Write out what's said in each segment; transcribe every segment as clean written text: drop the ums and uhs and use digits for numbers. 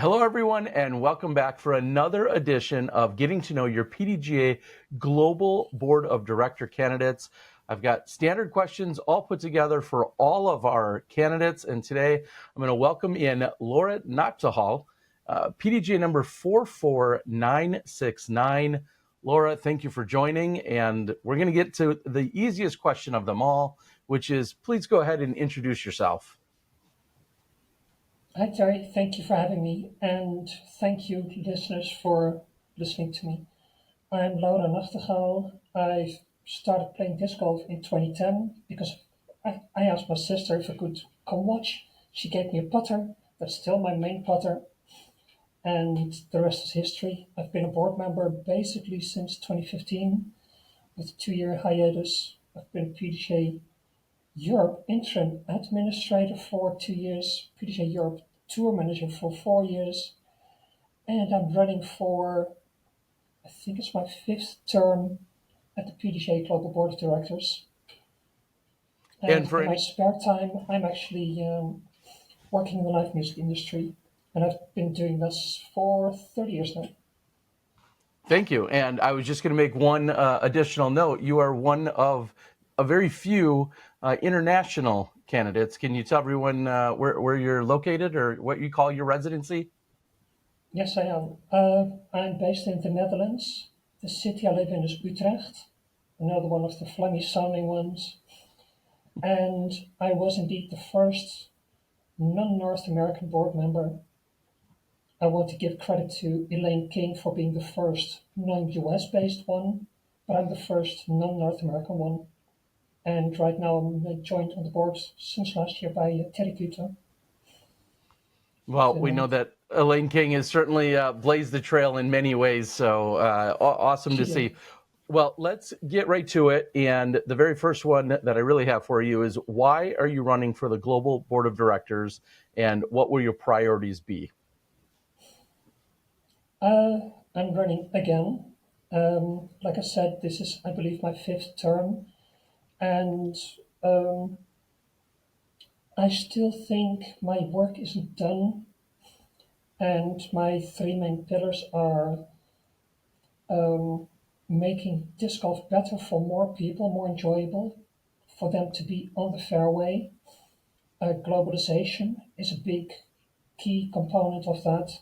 Hello, everyone, and welcome back for another edition of Getting to Know Your PDGA Global Board of Director candidates. I've got standard questions all put together for all of our candidates, and today I'm going to welcome in Laura Nagtegaal, PDGA number 44969. Laura, thank you for joining, and we're going to get to the easiest question of them all, which is please go ahead and introduce yourself. Hi, Terry. Thank you for having me, and thank you, listeners, for listening to me. I'm Laura Nagtegaal. I started playing disc golf in 2010 because I asked my sister if I could come watch. She gave me a putter. That's still my main putter, and the rest is history. I've been a board member basically since 2015 with a 2-year hiatus. I've been PDGA Europe interim administrator for 2 years, PDGA Europe tour manager for 4 years, and I'm running for, I think it's my 5th term at the PDGA Global Board of Directors. And in my spare time, I'm actually working in the live music industry, and I've been doing this for 30 years now. Thank you. And I was just going to make one additional note. You are one of a very few international candidates. Can you tell everyone where you're located or what you call your residency? Yes, I am. I'm based in the Netherlands. The city I live in is Utrecht, another one of the Flemish sounding ones. And I was indeed the first non-North American board member. I want to give credit to Elaine King for being the first non-US based one, but I'm the first non-North American one. And right now I'm joined on the board since last year by Terry Kuter. Well, we know that Elaine King has certainly blazed the trail in many ways, so awesome to see. Well, let's get right to it. And the very first one that I really have for you is why are you running for the Global Board of Directors and what will your priorities be? I'm running again. Like I said, this is, I believe, my 5th term. And I still think my work isn't done. And my 3 main pillars are making disc golf better for more people, more enjoyable, for them to be on the fairway. Globalization is a big key component of that.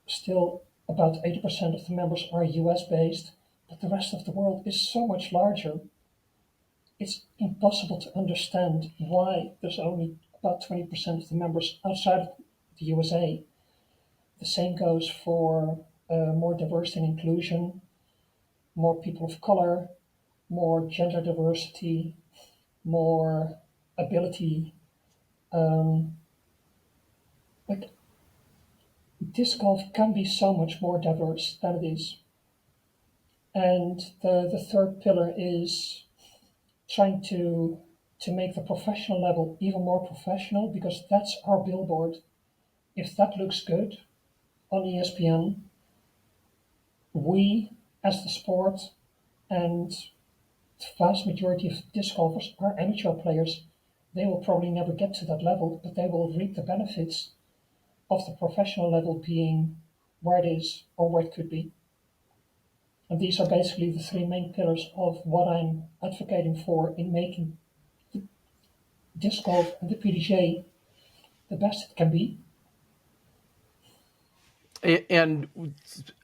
Still, about 80% of the members are US based, but the rest of the world is so much larger. It's impossible to understand why there's only about 20% of the members outside of the USA. The same goes for more diversity and inclusion, more people of color, more gender diversity, more ability. Like disc golf can be so much more diverse than it is. And the third pillar is trying to make the professional level even more professional because that's our billboard. If that looks good on ESPN, we as the sport and the vast majority of disc golfers are amateur players. They will probably never get to that level, but they will reap the benefits of the professional level being where it is or where it could be. And these are basically the 3 main pillars of what I'm advocating for in making disc golf and the PDGA the best it can be. And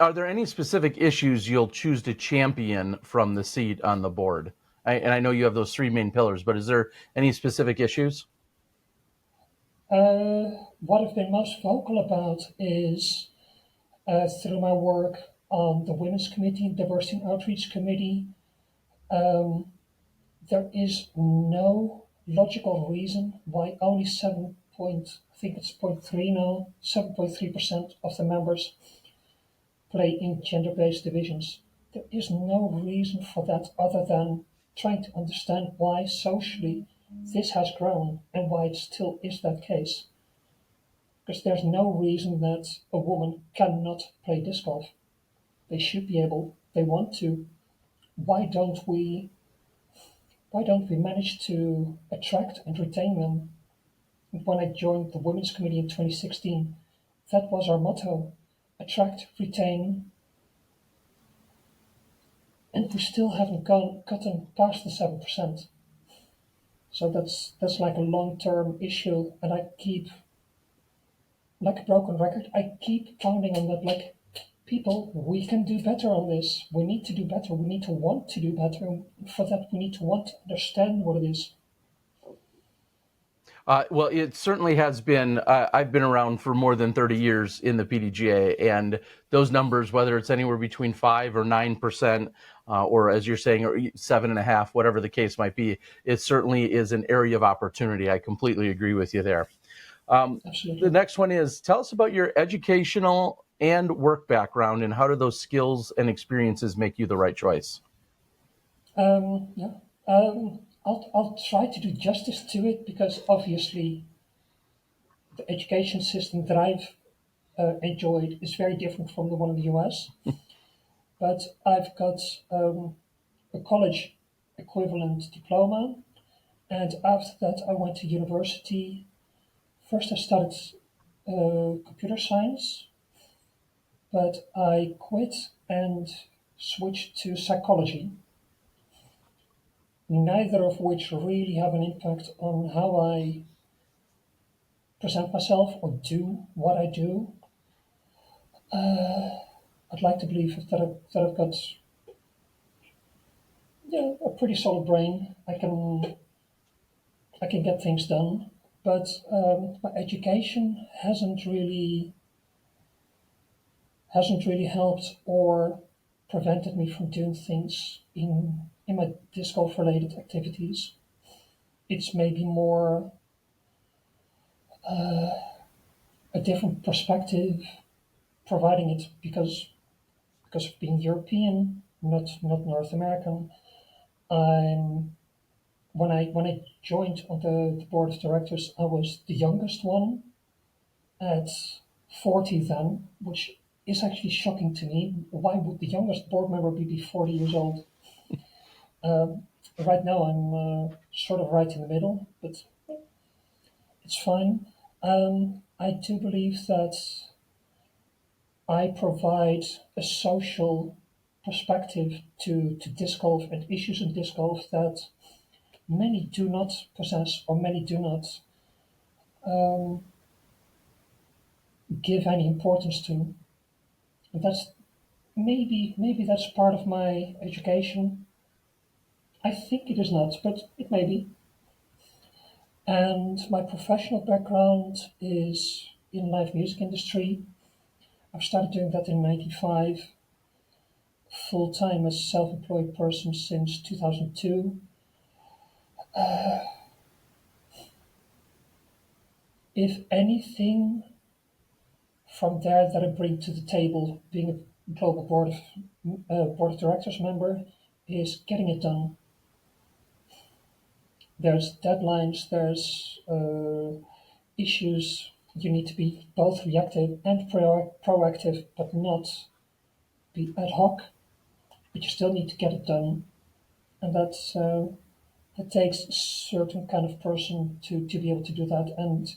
are there any specific issues you'll choose to champion from the seat on the board? And I know you have those 3 main pillars, but is there any specific issues? What I've been most vocal about is through my work on the Women's Committee, Diversity and Outreach Committee, there is no logical reason why only 7.3% of the members play in gender-based divisions. There is no reason for that other than trying to understand why socially this has grown and why it still is that case. Because there's no reason that a woman cannot play disc golf. They should be able, they want to. Why don't we manage to attract and retain them? And when I joined the Women's Committee in 2016, that was our motto: attract, retain, and we still haven't gotten past the 7%. So that's like a long-term issue, and I keep, like a broken record, I keep pounding on that. Like, people, we can do better on this. We need to do better. We need to want to do better. And for that, we need to want to understand what it is. Well, it certainly has been. I've been around for more than 30 years in the PDGA, and those numbers, whether it's anywhere between 5 or 9%, or as you're saying, or 7.5, whatever the case might be, it certainly is an area of opportunity. I completely agree with you there. Absolutely. The next one is, tell us about your educational and work background, and how do those skills and experiences make you the right choice? Yeah. I'll try to do justice to it, because obviously the education system that I've enjoyed is very different from the one in the US. But I've got a college equivalent diploma, and after that I went to university. First I studied computer science, but I quit and switched to psychology, neither of which really have an impact on how I present myself or do what I do. I'd like to believe that I've got, yeah, a pretty solid brain. I can get things done, but my education hasn't really helped or prevented me from doing things in my disc golf related activities. It's maybe more a different perspective, providing it because of being European, not North American. I'm when I joined on the board of directors, I was the youngest one at 40 then, which is actually shocking to me. Why would the youngest board member be 40 years old? Right now, I'm sort of right in the middle, but it's fine. I do believe that I provide a social perspective to disc golf and issues in disc golf that many do not possess, or many do not give any importance to. And that's maybe that's part of my education. I think it is not, but it may be. And my professional background is in live music industry. I've started doing that in '95, full time as a self-employed person since 2002. If anything from there that I bring to the table, being a global board of directors member, is getting it done. There's deadlines, there's issues. You need to be both reactive and proactive, but not be ad hoc. But you still need to get it done, and that takes a certain kind of person to be able to do that. And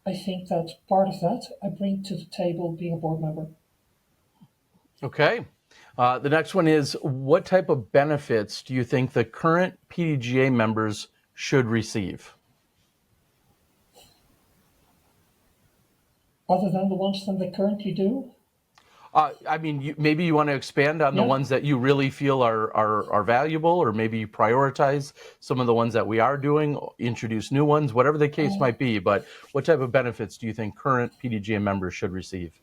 I think that part of that I bring to the table being a board member. Okay. The next one is, what type of benefits do you think the current PDGA members should receive? Other than the ones that they currently do, I mean, maybe you want to expand on the yeah. ones that you really feel are valuable, or maybe you prioritize some of the ones that we are doing, introduce new ones, whatever the case might be. But what type of benefits do you think current PDGA members should receive?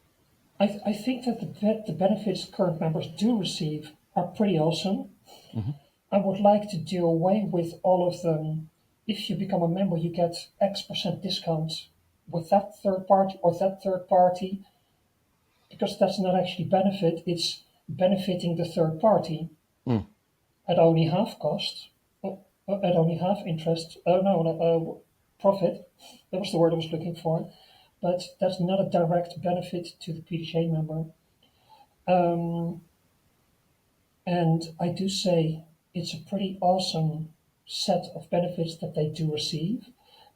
I think that the benefits current members do receive are pretty awesome. Mm-hmm. I would like to do away with all of them. If you become a member, you get X% discounts with that third party or that third party, because that's not actually benefit, it's benefiting the third party Mm. at only half cost, at only half interest. Profit. That was the word I was looking for. But that's not a direct benefit to the PDGA member. And I do say it's a pretty awesome set of benefits that they do receive,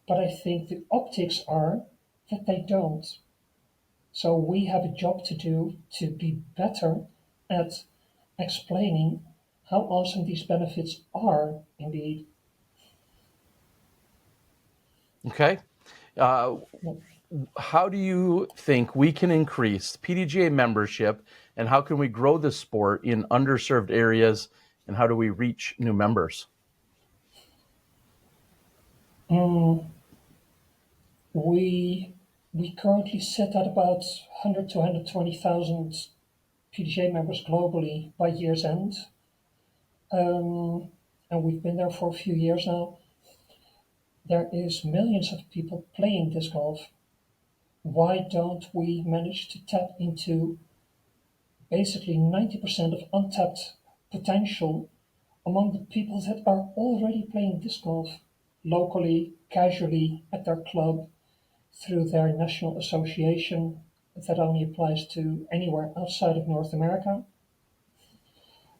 but I think the optics are that they don't. So we have a job to do to be better at explaining how awesome these benefits are indeed. Okay. Uh, how do you think we can increase PDGA membership, and how can we grow the sport in underserved areas, and how do we reach new members? We we currently sit at about 100 to 120,000 PDGA members globally by year's end, and we've been there for a few years now. There is millions of people playing disc golf. Why don't we manage to tap into basically 90% of untapped potential among the people that are already playing disc golf locally, casually, at their club, through their national association that only applies to anywhere outside of North America.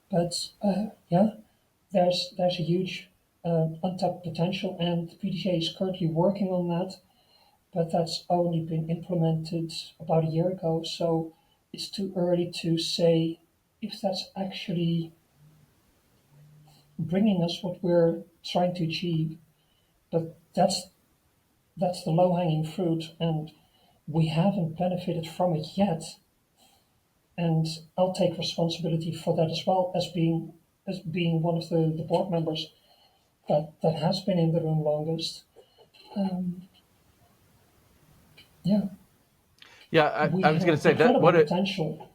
But yeah, there's a huge untapped potential, and the PDGA is currently working on that. But that's only been implemented about a year ago, so it's too early to say if that's actually bringing us what we're trying to achieve. But that's the low-hanging fruit, and we haven't benefited from it yet. And I'll take responsibility for that as well, as being one of the board members that has been in the room longest. Yeah, Yeah, we I was going have to say that incredible what it, potential.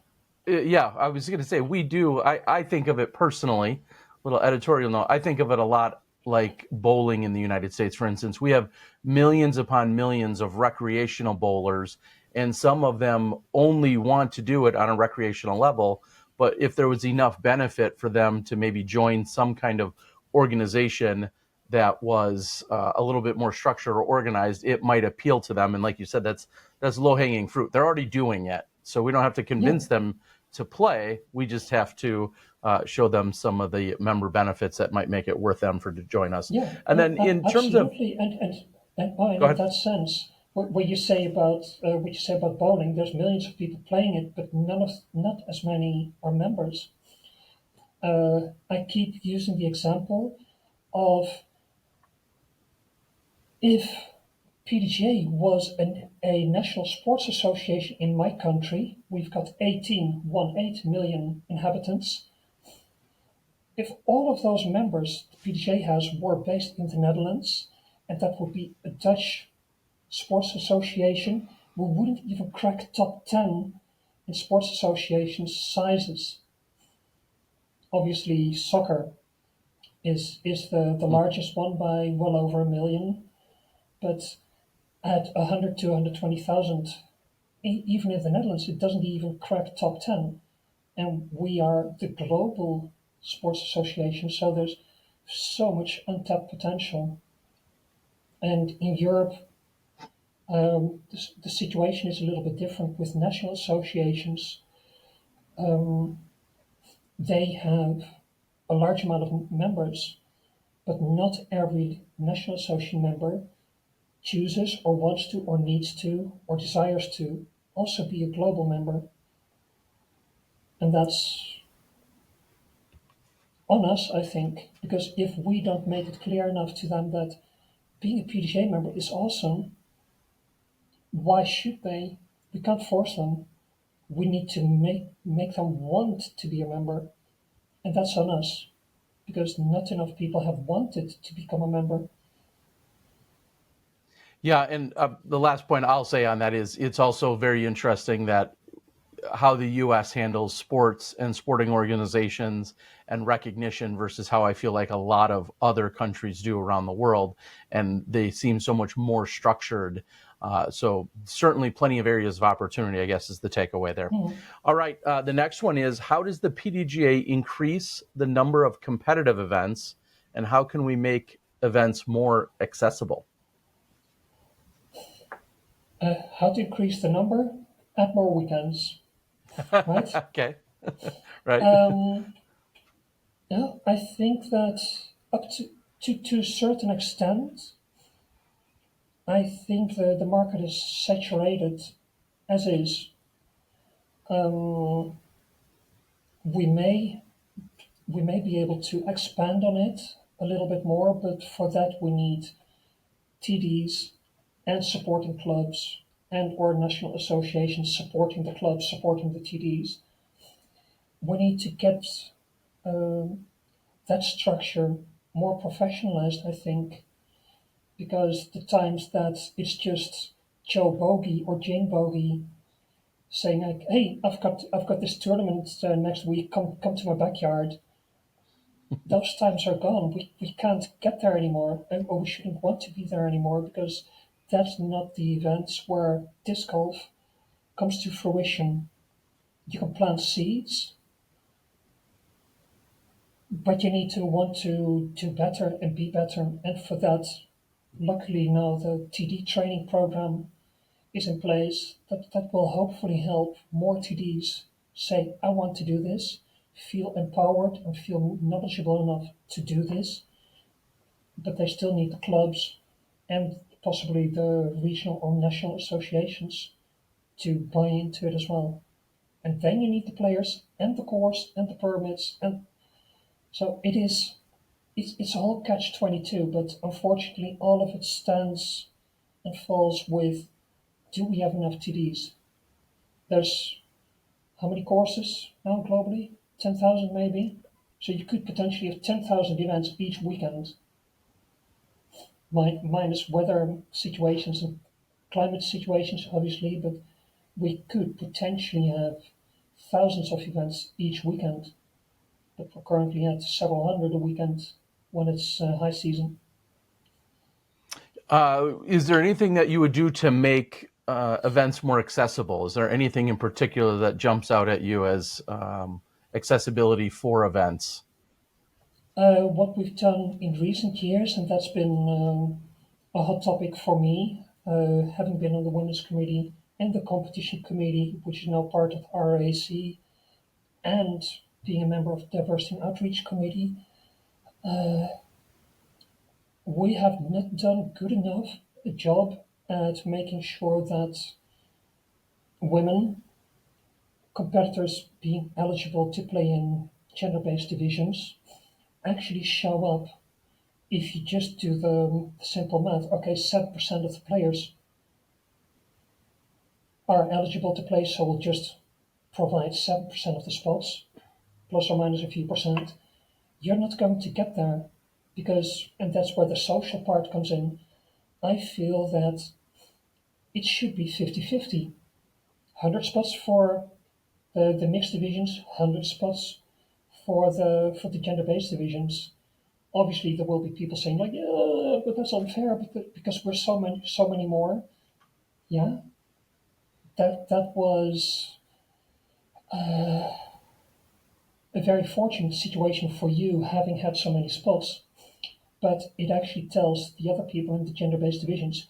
yeah, I was going to say we do. I think of it personally, little editorial note. I think of it a lot like bowling in the United States, for instance. We have millions upon millions of recreational bowlers, and some of them only want to do it on a recreational level. But if there was enough benefit for them to maybe join some kind of organization that was a little bit more structured or organized, it might appeal to them. And like you said, that's low hanging fruit. They're already doing it, so we don't have to Yeah, convince them to play. We just have to show them some of the member benefits that might make it worth them to join us. yeah, And then in terms of, absolutely. And Brian, go in ahead. that sense, what you say about bowling, there's millions of people playing it, but not as many are members. I keep using the example of if PDGA was a national sports association in my country, we've got 18 million inhabitants. If all of those members the PDGA has were based in the Netherlands, and that would be a Dutch sports association, we wouldn't even crack top 10 in sports associations sizes. Obviously, soccer is the largest one by well over a million, but at 100 to 120,000, even in the Netherlands, it doesn't even crack top 10. And we are the global sports association, so there's so much untapped potential. And in Europe, the situation is a little bit different with national associations. They have a large amount of members, but not every national association member chooses or wants to or needs to or desires to also be a global member. And that's on us, I think, because if we don't make it clear enough to them that being a PDGA member is awesome, why should they? We can't force them. We need to make them want to be a member, and that's on us because not enough people have wanted to become a member. Yeah, and the last point I'll say on that is it's also very interesting that how the U.S. handles sports and sporting organizations and recognition versus how I feel like a lot of other countries do around the world, and they seem so much more structured. So certainly plenty of areas of opportunity, I guess, is the takeaway there. All right, the next one is how does the PDGA increase the number of competitive events, and how can we make events more accessible? How to increase the number? Add more weekends, right? Okay, right. Yeah, I think that up to a certain extent, I think the market is saturated as is. Um, we may be able to expand on it a little bit more, but for that we need TDs and supporting clubs and or national associations supporting the clubs, supporting the TDs. We need to get that structure more professionalized, I think, because the times that it's just Joe Bogey or Jane Bogey saying like, "Hey, I've got this tournament next week. Come to my backyard." Those times are gone. We can't get there anymore, or we shouldn't want to be there anymore because that's not the events where disc golf comes to fruition. You can plant seeds, but you need to want to do better and be better. And for that, luckily now the TD training program is in place that will hopefully help more TDs say, I want to do this, feel empowered and feel knowledgeable enough to do this, but they still need the clubs and possibly the regional or national associations to buy into it as well. And then you need the players and the course and the permits, and so it's a whole catch 22. But unfortunately, all of it stands and falls with: do we have enough TDs? There's how many courses now globally? 10,000 maybe. So you could potentially have 10,000 events each weekend, minus weather situations and climate situations, obviously, but we could potentially have thousands of events each weekend. But we're currently at several hundred a weekend when it's high season. Is there anything that you would do to make events more accessible? Is there anything in particular that jumps out at you as accessibility for events? What we've done in recent years, and that's been a hot topic for me, having been on the women's committee and the competition committee, which is now part of RAC, and being a member of the diversity and outreach committee, we have not done good enough a job at making sure that women competitors being eligible to play in gender-based divisions actually show up. If you just do the simple math, okay, 7% of the players are eligible to play, so we'll just provide 7% of the spots, plus or minus a few percent. You're not going to get there because, and that's where the social part comes in. I feel that it should be 50-50. 100 spots for the mixed divisions, 100 spots for the gender-based divisions. Obviously, there will be people saying like, "Yeah, but that's unfair because we're so many more." Yeah, that was a very fortunate situation for you having had so many spots, but it actually tells the other people in the gender-based divisions,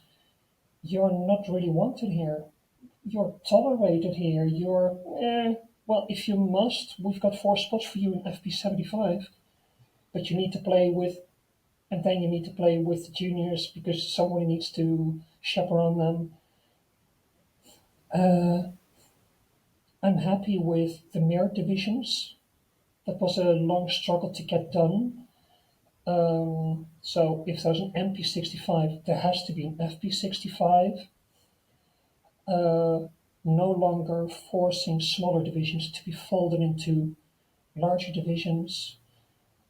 you're not really wanted here. You're tolerated here. Well, if you must, we've got 4 spots for you in FP75, but you need to play with, and then you need to play with the juniors because somebody needs to chaperone them. I'm happy with the merit divisions. That was a long struggle to get done. So if there's an MP65, there has to be an FP65. No longer forcing smaller divisions to be folded into larger divisions.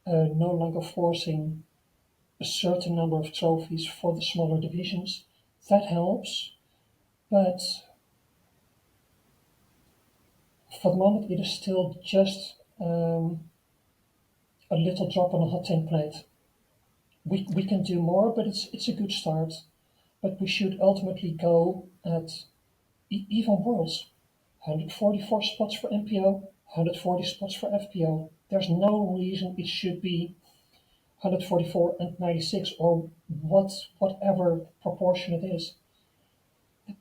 No longer forcing a certain number of trophies for the smaller divisions. That helps, but for the moment, it is still just a little drop on a hot tin plate. We can do more, but it's a good start. But we should ultimately go at even worlds. 144 spots for MPO, 140 spots for FPO. There's no reason it should be 144 and 96 or whatever proportion it is.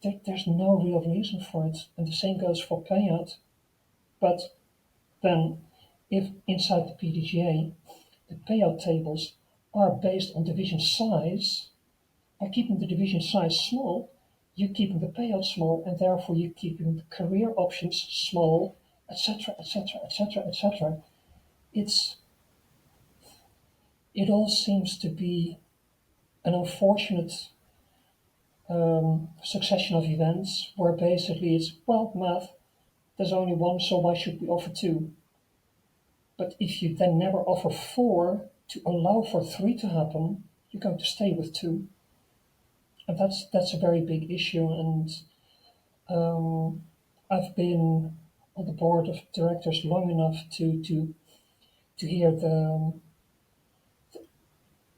There's no real reason for it. And the same goes for payout. But then, if inside the PDGA, the payout tables are based on division size, by keeping the division size small, you're keeping the payout small, and therefore you're keeping the career options small, etc., etc., etc., etc. It all seems to be an unfortunate succession of events where basically it's, well, math, there's only one, so why should we offer two? But if you then never offer four to allow for three to happen, you're going to stay with two. And that's a very big issue. And I've been on the board of directors long enough to hear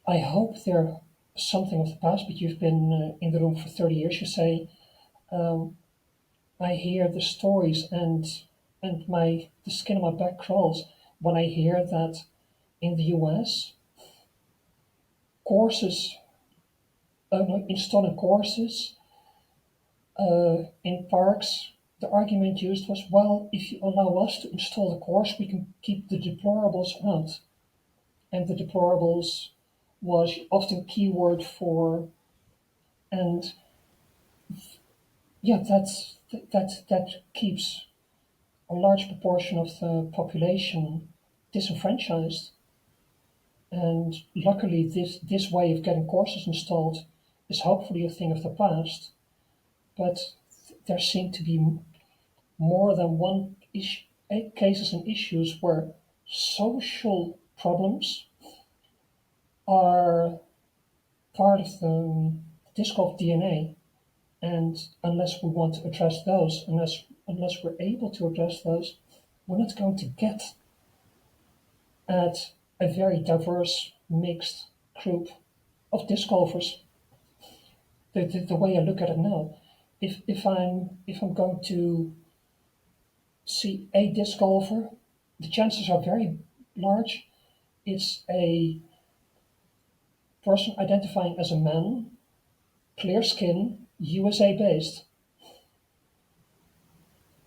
I hope they're something of the past, but you've been in the room for 30 years, you say. I hear the stories and the skin on my back crawls when I hear that in the US, courses, installing courses in parks, the argument used was, well, if you allow us to install the course, we can keep the deplorables out. And the deplorables was often keyword for, and yeah, that keeps a large proportion of the population disenfranchised. And luckily, this way of getting courses installed is hopefully a thing of the past. But there seem to be more than one cases and issues where social problems are part of the disc golf DNA. And unless we want to address those, unless we're able to address those, we're not going to get at a very diverse, mixed group of disc golfers. The way I look at it now, if I'm going to see a disc golfer, the chances are very large. It's a person identifying as a man, clear skin, USA based.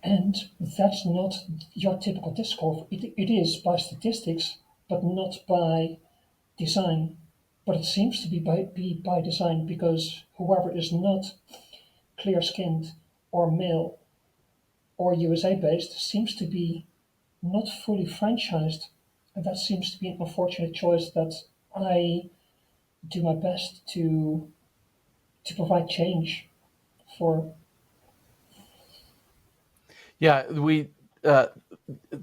And that's not your typical disc golfer. It is by statistics, but not by design. But it seems to be by design because whoever is not clear skinned or male or USA based seems to be not fully franchised. And that seems to be an unfortunate choice that I do my best to provide change for. Yeah, we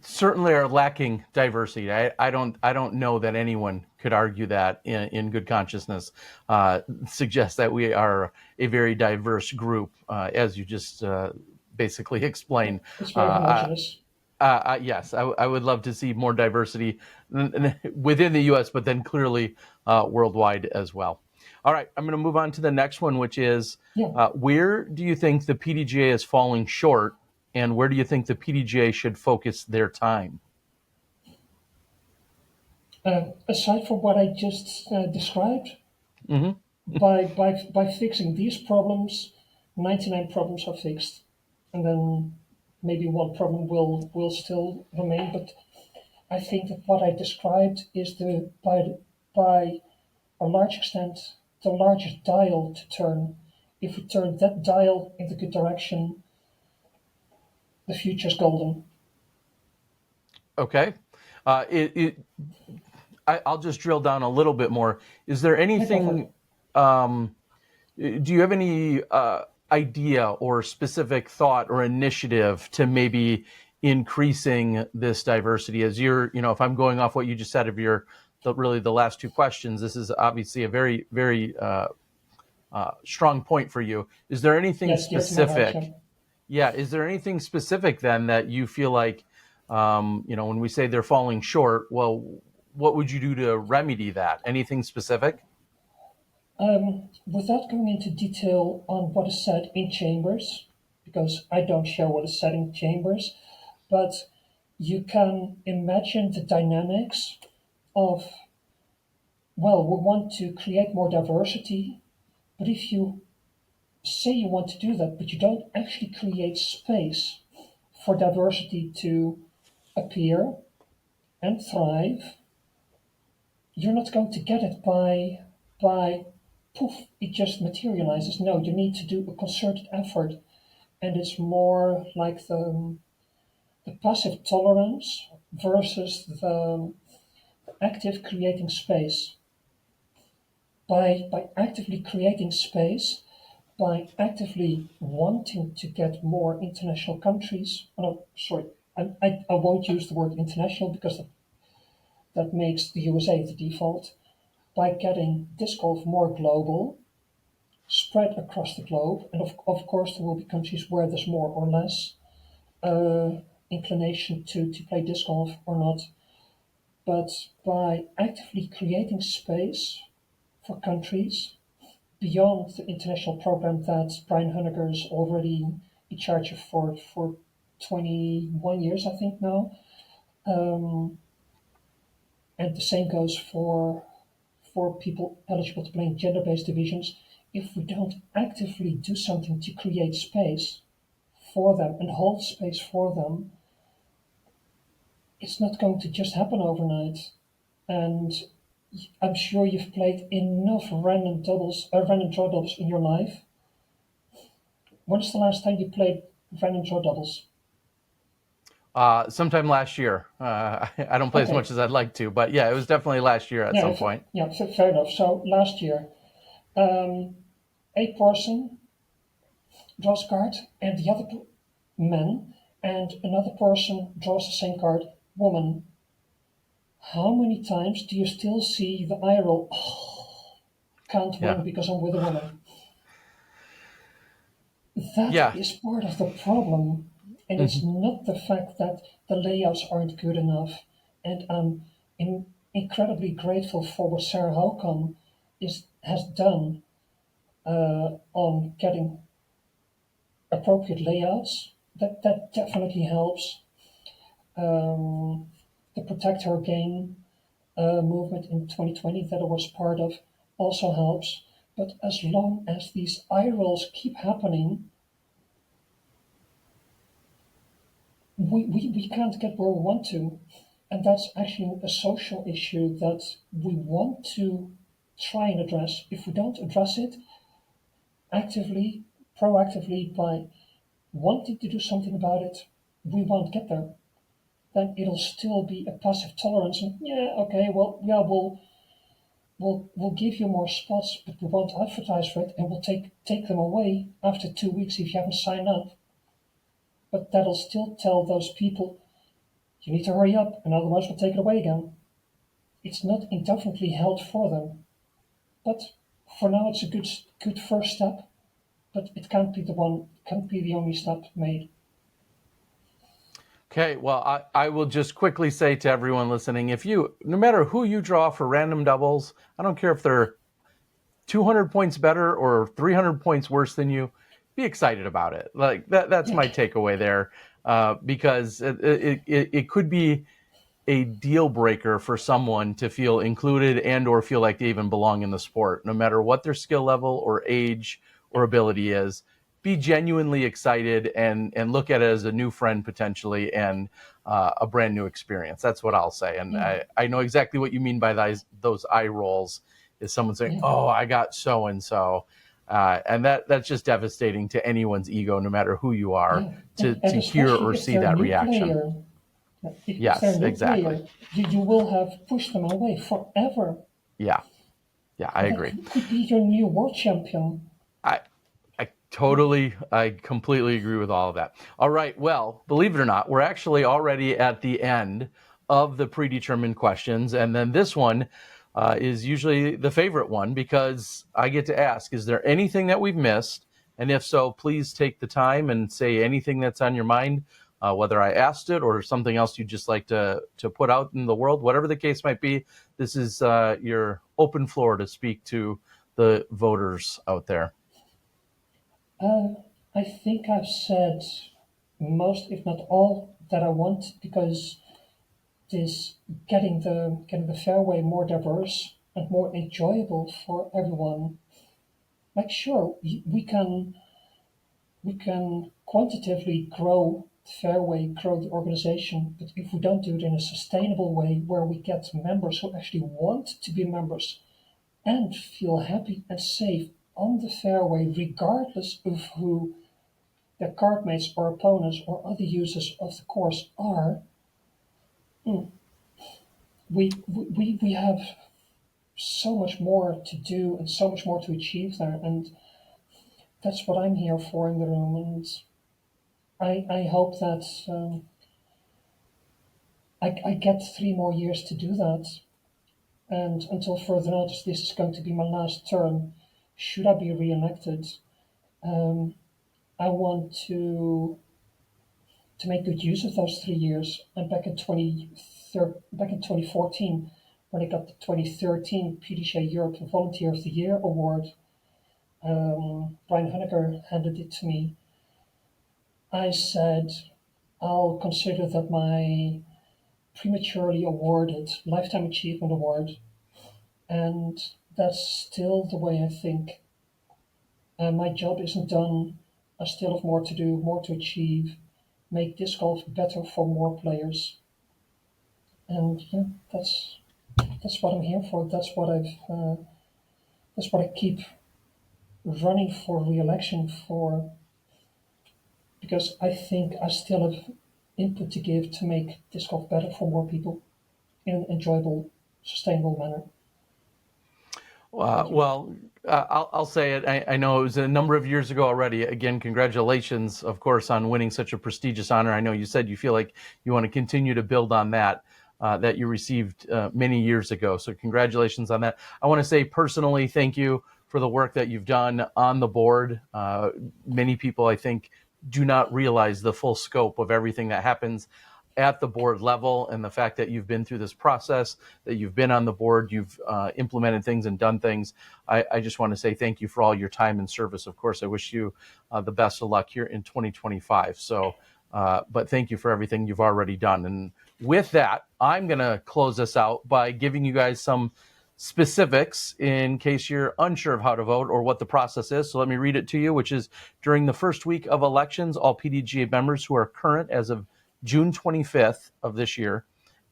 certainly are lacking diversity. I don't know that anyone could argue that in good consciousness. Suggests that we are a very diverse group, as you just basically explained. It's very homogenous. Yes, I would love to see more diversity within the U.S., but then clearly worldwide as well. All right, I'm going to move on to the next one, which is Yeah. where do you think the PDGA is falling short, and where do you think the PDGA should focus their time? Aside from what I just described, Hmm. by fixing these problems, 99 problems are fixed, and then maybe one problem will still remain. But I think that what I described is by a large extent the largest dial to turn. If we turn that dial in the good direction, the future's golden. Okay. I'll just drill down a little bit more. Is there Yeah, go for it. anything? Do you have any idea or specific thought or initiative to maybe increasing this diversity? As if I'm going off what you just said of really the last two questions, this is obviously a very, very strong point for you. Is there anything Yes, dear to my heart. Yeah. specific? Yeah, is there anything specific then that you feel like, when we say they're falling short, well, what would you do to remedy that? Anything specific? Without going into detail on what is said in chambers, because I don't share what is said in chambers, but you can imagine the dynamics of, well, we want to create more diversity, but if you say you want to do that, but you don't actually create space for diversity to appear and thrive, you're not going to get it by poof, it just materializes. No, you need to do a concerted effort, and it's more like the passive tolerance versus the active creating space. By actively creating space, by actively wanting to get more international countries. Oh, no, sorry, I won't use the word international because that makes the USA the default. By getting disc golf more global, spread across the globe, and of course there will be countries where there's more or less inclination to play disc golf or not. But by actively creating space for countries beyond the international program that Brian Honecker is already in charge of for 21 years, I think now. And the same goes for people eligible to play in gender-based divisions. If we don't actively do something to create space for them and hold space for them, it's not going to just happen overnight. And I'm sure you've played enough random draw doubles in your life. When's the last time you played random draw doubles? Sometime last year. I don't play as much as I'd like to, but yeah, it was definitely last year at some point. Yeah, fair enough. So last year, a person draws a card, and the other man, and another person draws the same card, woman. How many times do you still see the eye roll? Oh, can't win because I'm with a woman. That is part of the problem. And it's not the fact that the layouts aren't good enough. And I'm incredibly grateful for what Sarah Holcomb has done on getting appropriate layouts. That definitely helps. The Protect Her Game movement in 2020 that I was part of also helps. But as long as these eye rolls keep happening, we can't get where we want to. And that's actually a social issue that we want to try and address. If we don't address it actively, proactively, by wanting to do something about it, we won't get there. Then it'll still be a passive tolerance. And yeah, okay, well, yeah, we'll give you more spots, but we won't advertise for it, and we'll take them away after 2 weeks if you haven't signed up. But that'll still tell those people, you need to hurry up, and otherwise we'll take it away again. It's not indefinitely held for them. But for now, it's a good first step. But it can't be the only step made. Okay, well, I will just quickly say to everyone listening, no matter who you draw for random doubles, I don't care if they're 200 points better or 300 points worse than you, be excited about it. Like that's my takeaway there, because it could be a deal breaker for someone to feel included and or feel like they even belong in the sport, no matter what their skill level or age or ability is. Be genuinely excited and look at it as a new friend potentially and a brand new experience. That's what I'll say. And I know exactly what you mean by those eye rolls. Is someone saying, "Oh, I got so and so," and that's just devastating to anyone's ego, no matter who you are, to hear or see that reaction. Yes, exactly. You will have pushed them away forever. Yeah, I agree. Could be your new world champion. I completely agree with all of that. All right, well, believe it or not, we're actually already at the end of the predetermined questions, and then this one is usually the favorite one because I get to ask, is there anything that we've missed? And if so, please take the time and say anything that's on your mind, whether I asked it or something else you'd just like to put out in the world, whatever the case might be. This is your open floor to speak to the voters out there. I think I've said most, if not all, that I want, because this getting the fairway more diverse and more enjoyable for everyone. Like, sure, we can quantitatively grow the fairway, grow the organization, but if we don't do it in a sustainable way where we get members who actually want to be members, and feel happy and safe on the fairway, regardless of who their card mates or opponents or other users of the course are. We have so much more to do and so much more to achieve there, and that's what I'm here for in the room. And I hope that I get 3 more years to do that. And until further notice, this is going to be my last term. Should I be re-elected, I want to make good use of those 3 years. And back in 2014, when I got the 2013 PDGA Europe Volunteer of the Year award, Brian Honecker handed it to me. I said, I'll consider that my prematurely awarded Lifetime Achievement Award, and that's still the way I think. My job isn't done. I still have more to do, more to achieve, make disc golf better for more players. And yeah, that's what I'm here for. That's what I keep running for re-election for, because I think I still have input to give to make disc golf better for more people in an enjoyable, sustainable manner. I'll say it. I know it was a number of years ago already. Again, congratulations, of course, on winning such a prestigious honor. I know you said you feel like you want to continue to build on that you received many years ago. So congratulations on that. I want to say personally, thank you for the work that you've done on the board. Many people, I think, do not realize the full scope of everything that happens at the board level, and the fact that you've been through this process, that you've been on the board, you've implemented things and done things. I just want to say thank you for all your time and service. Of course, I wish you the best of luck here in 2025. So, but thank you for everything you've already done. And with that, I'm going to close this out by giving you guys some specifics in case you're unsure of how to vote or what the process is. So let me read it to you, which is: during the first week of elections, all PDGA members who are current as of June 25th of this year,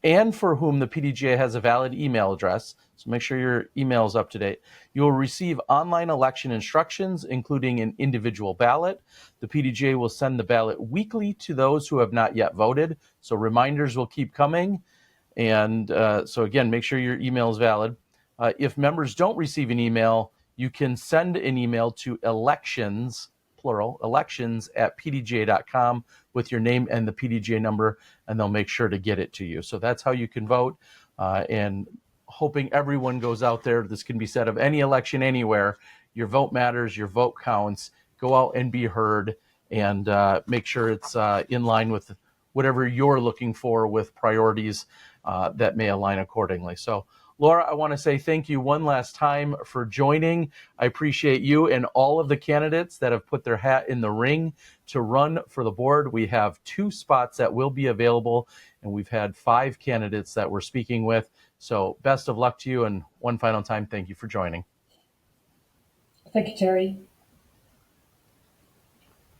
and for whom the PDGA has a valid email address, so make sure your email is up to date, you will receive online election instructions, including an individual ballot. The PDGA will send the ballot weekly to those who have not yet voted, so reminders will keep coming. And so again, make sure your email is valid. If members don't receive an email, you can send an email to elections, plural, elections@pdga.com with your name and the PDGA number, and they'll make sure to get it to you. So that's how you can vote. And hoping everyone goes out there. This can be said of any election anywhere. Your vote matters. Your vote counts. Go out and be heard, and make sure it's in line with whatever you're looking for, with priorities that may align accordingly. So, Laura, I want to say thank you one last time for joining. I appreciate you and all of the candidates that have put their hat in the ring to run for the board. We have 2 spots that will be available, and we've had 5 candidates that we're speaking with. So best of luck to you. And one final time, thank you for joining. Thank you, Terry.